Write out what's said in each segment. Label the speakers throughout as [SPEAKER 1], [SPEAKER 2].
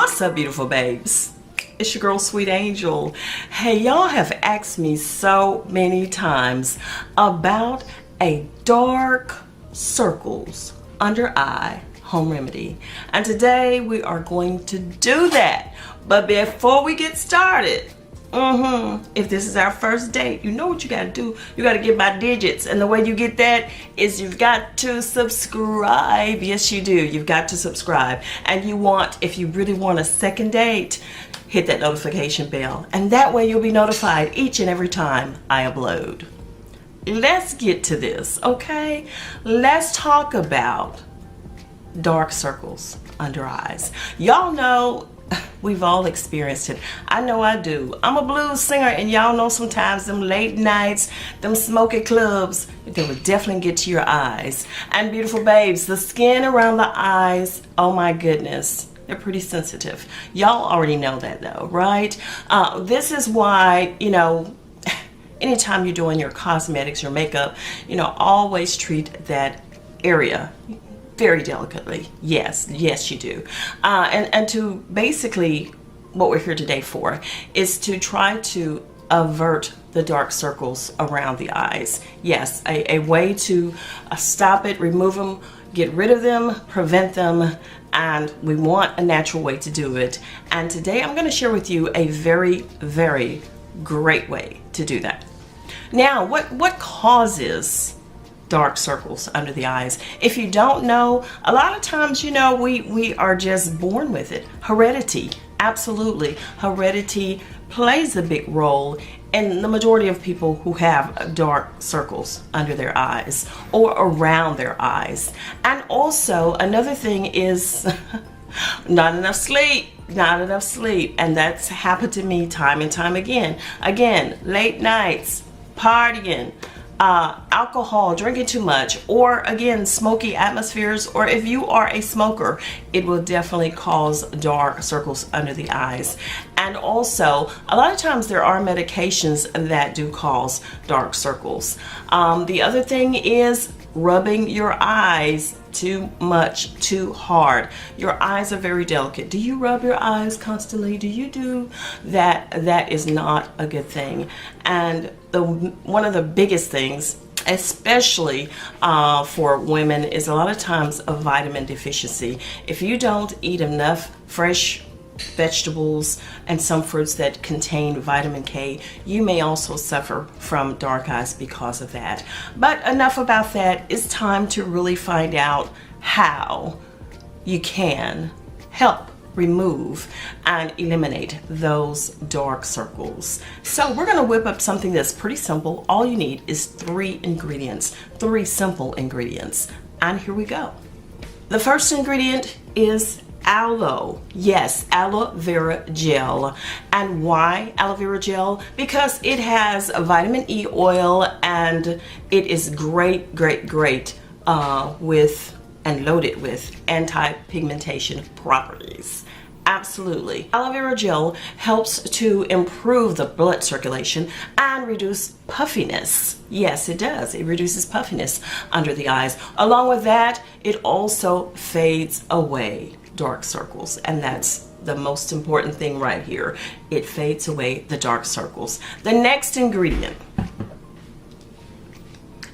[SPEAKER 1] What's up, beautiful babes? It's your girl, Sweet Angel. Hey, y'all have asked me so many times about a dark circles under eye home remedy. And today we are going to do that. But before we get started, if this is our first date, you know what you gotta do. You gotta get my digits, and the way you get that is you've got to subscribe. Yes, you do. You've got to subscribe. And if you really want a second date, hit that notification bell, and that way you'll be notified each and every time I upload. Let's get to this, okay? Let's talk about dark circles under eyes. Y'all know we've all experienced it. I know I do. I'm a blues singer, and y'all know sometimes them late nights, them smoky clubs, they would definitely get to your eyes. And beautiful babes, the skin around the eyes, oh my goodness, they're pretty sensitive. Y'all already know that though, right? This is why, anytime you're doing your cosmetics, your makeup, always treat that area very delicately. Yes, you do. And to basically, what we're here today for is to try to avert the dark circles around the eyes. Yes, a way to stop it, remove them, get rid of them, prevent them, and we want a natural way to do it. And today I'm going to share with you a very, very great way to do that. Now, what causes dark circles under the eyes? If you don't know, a lot of times, we are just born with it. Heredity, absolutely. Heredity plays a big role in the majority of people who have dark circles under their eyes or around their eyes. And also, another thing is not enough sleep. And that's happened to me time and time again. Late nights, partying, alcohol, drinking too much, or again, smoky atmospheres, or if you are a smoker, it will definitely cause dark circles under the eyes. And also, a lot of times there are medications that do cause dark circles. The other thing is rubbing your eyes too much, too hard. Your eyes are very delicate. Do you rub your eyes constantly? Do you do that? That is not a good thing. And one of the biggest things, especially for women, is a lot of times a vitamin deficiency. If you don't eat enough fresh vegetables and some fruits that contain vitamin K, you may also suffer from dark eyes because of that. But enough about that. It's time to really find out how you can help remove and eliminate those dark circles. So we're going to whip up something that's pretty simple. All you need is 3 ingredients, 3 simple ingredients. And here we go. The first ingredient is aloe. Yes, aloe vera gel. And why aloe vera gel? Because it has a vitamin E oil, and it is great with and loaded with anti-pigmentation properties. Absolutely. Aloe vera gel helps to improve the blood circulation and reduce puffiness. Yes, it does. It reduces puffiness under the eyes. Along with that, it also fades away dark circles, and that's the most important thing right here. It fades away the dark circles. The next ingredient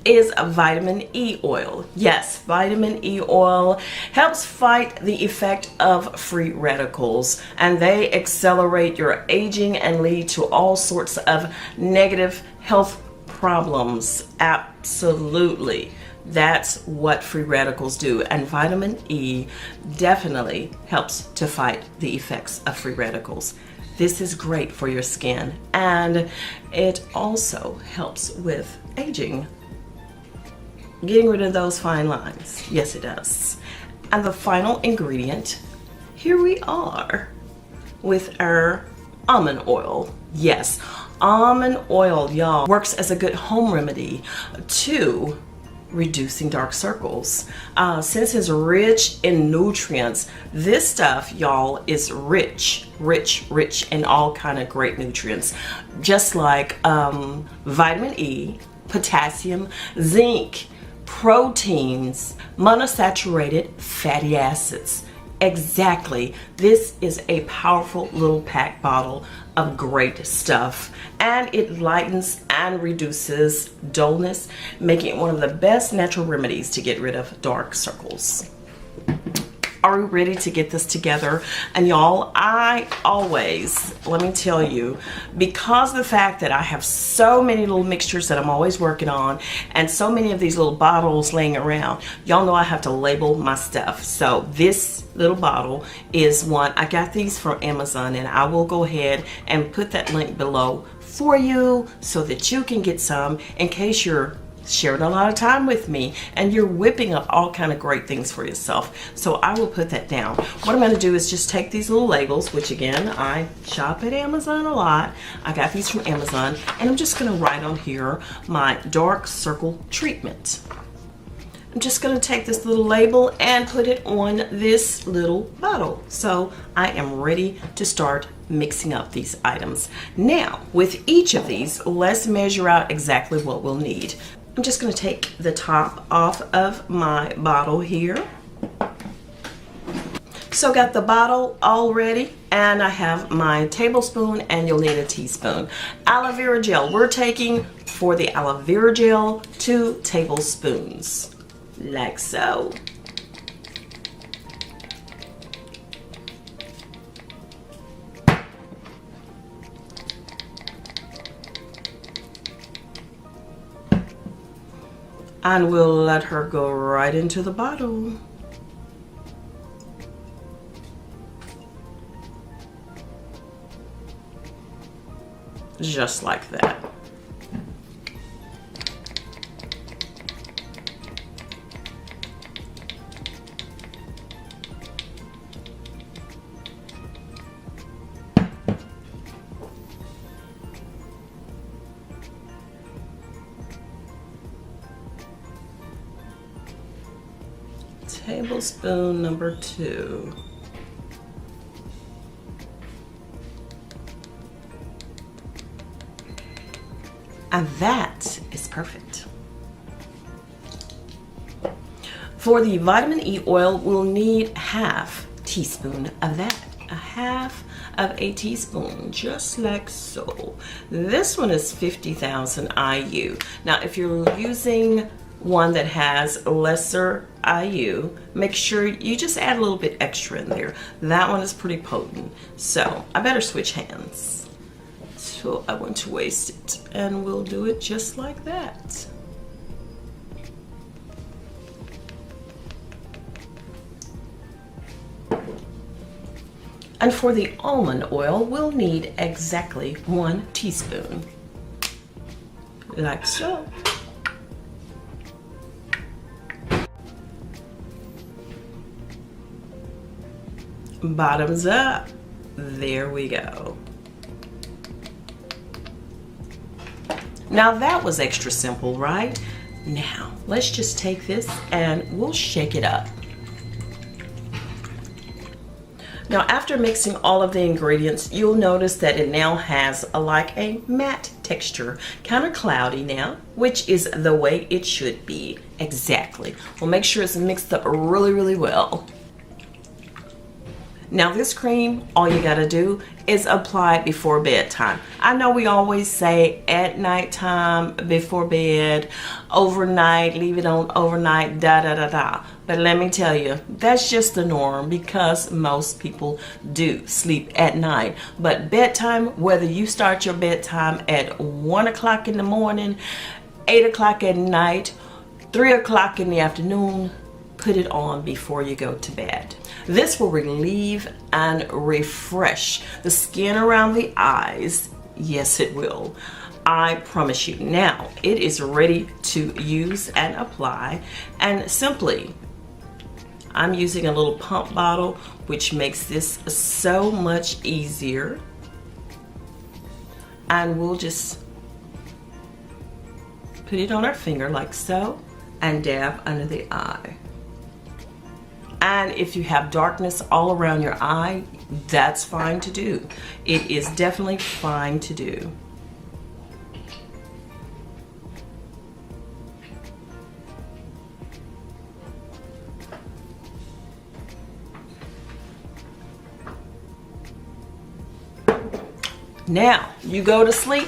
[SPEAKER 1] is a vitamin E oil. Yes, vitamin E oil helps fight the effect of free radicals, and they accelerate your aging and lead to all sorts of negative health problems. Absolutely. That's what free radicals do, and vitamin E definitely helps to fight the effects of free radicals. This is great for your skin, and it also helps with aging, getting rid of those fine lines. Yes, it does. And the final ingredient, here we are with our almond oil. Yes, almond oil, y'all, works as a good home remedy to reducing dark circles. Since it's rich in nutrients, this stuff, y'all, is rich in all kind of great nutrients, just like vitamin E, potassium, zinc, proteins, monosaturated fatty acids. Exactly. This is a powerful little pack bottle of great stuff, and it lightens and reduces dullness, making it one of the best natural remedies to get rid of dark circles. Are we ready to get this together? And y'all, I always, let me tell you, because of the fact that I have so many little mixtures that I'm always working on and so many of these little bottles laying around, y'all know I have to label my stuff. So this little bottle is one, I got these from Amazon, and I will go ahead and put that link below for you so that you can get some in case you're sharing a lot of time with me and you're whipping up all kind of great things for yourself. So I will put that down. What I'm going to do is just take these little labels, which again, I shop at Amazon a lot. I got these from Amazon, and I'm just going to write on here my dark circle treatment. I'm just going to take this little label and put it on this little bottle. So I am ready to start mixing up these items. Now, with each of these, let's measure out exactly what we'll need. I'm just going to take the top off of my bottle here. So got the bottle all ready, and I have my tablespoon, and you'll need a teaspoon. Aloe vera gel, we're taking for the aloe vera gel 2 tablespoons, like so. And we'll let her go right into the bottle. Just like that. Tablespoon number 2. And that is perfect. For the vitamin E oil, we'll need half teaspoon of that. A half of a teaspoon, just like so. This one is 50,000 IU. Now, if you're using one that has lesser IU, make sure you just add a little bit extra in there. That one is pretty potent, so I better switch hands. So I want to waste it, and we'll do it just like that. And for the almond oil, we'll need exactly 1 teaspoon, like so. Bottoms up. There we go. Now that was extra simple, right? Now let's just take this and we'll shake it up. Now after mixing all of the ingredients, you'll notice that it now has like a matte texture, kind of cloudy now, which is the way it should be. Exactly. We'll make sure it's mixed up really, really well. Now this cream, all you gotta do is apply it before bedtime. I know we always say at nighttime, before bed, overnight, leave it on overnight, da da da da. But let me tell you, that's just the norm because most people do sleep at night. But bedtime, whether you start your bedtime at 1 o'clock in the morning, 8 o'clock at night, 3 o'clock in the afternoon, put it on before you go to bed. This will relieve and refresh the skin around the eyes. Yes, it will. I promise you. Now, it is ready to use and apply. And simply, I'm using a little pump bottle, which makes this so much easier. And we'll just put it on our finger like so and dab under the eye. And if you have darkness all around your eye, that's fine to do. It is definitely fine to do. Now, you go to sleep.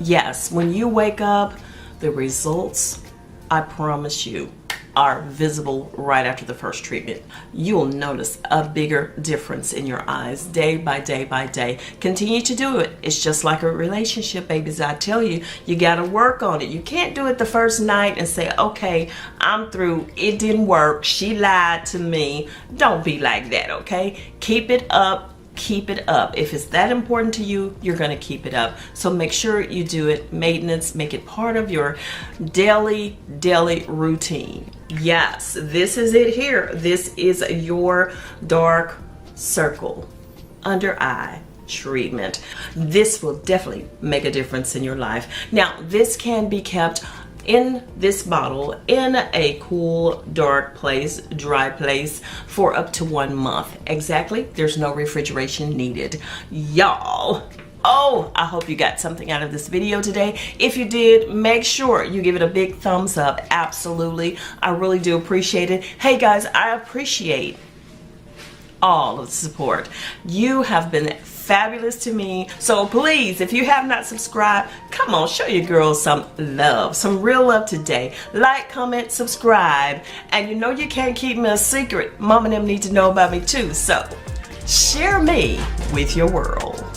[SPEAKER 1] Yes, when you wake up, the results, I promise you, are visible right after the first treatment. You will notice a bigger difference in your eyes day by day by day. Continue to do it. It's just like a relationship, babies. I tell you, you got to work on it. You can't do it the first night and say, okay, I'm through. It didn't work. She lied to me. Don't be like that, okay? Keep it up. Keep it up. If it's that important to you, you're going to keep it up. So make sure you do it. Maintenance, make it part of your daily routine. Yes, this is it here. This is your dark circle under eye treatment. This will definitely make a difference in your life. Now, this can be kept in this bottle in a cool, dark place, dry place for up to 1 month. Exactly. There's no refrigeration needed. Y'all, oh, I hope you got something out of this video today. If you did, make sure you give it a big thumbs up. Absolutely. I really do appreciate it. Hey guys, I appreciate all of the support. You have been fabulous to me. So please, if you have not subscribed, come on, show your girls some love, some real love today. Like, comment, subscribe. And you know you can't keep me a secret. Mom and them need to know about me too. So share me with your world.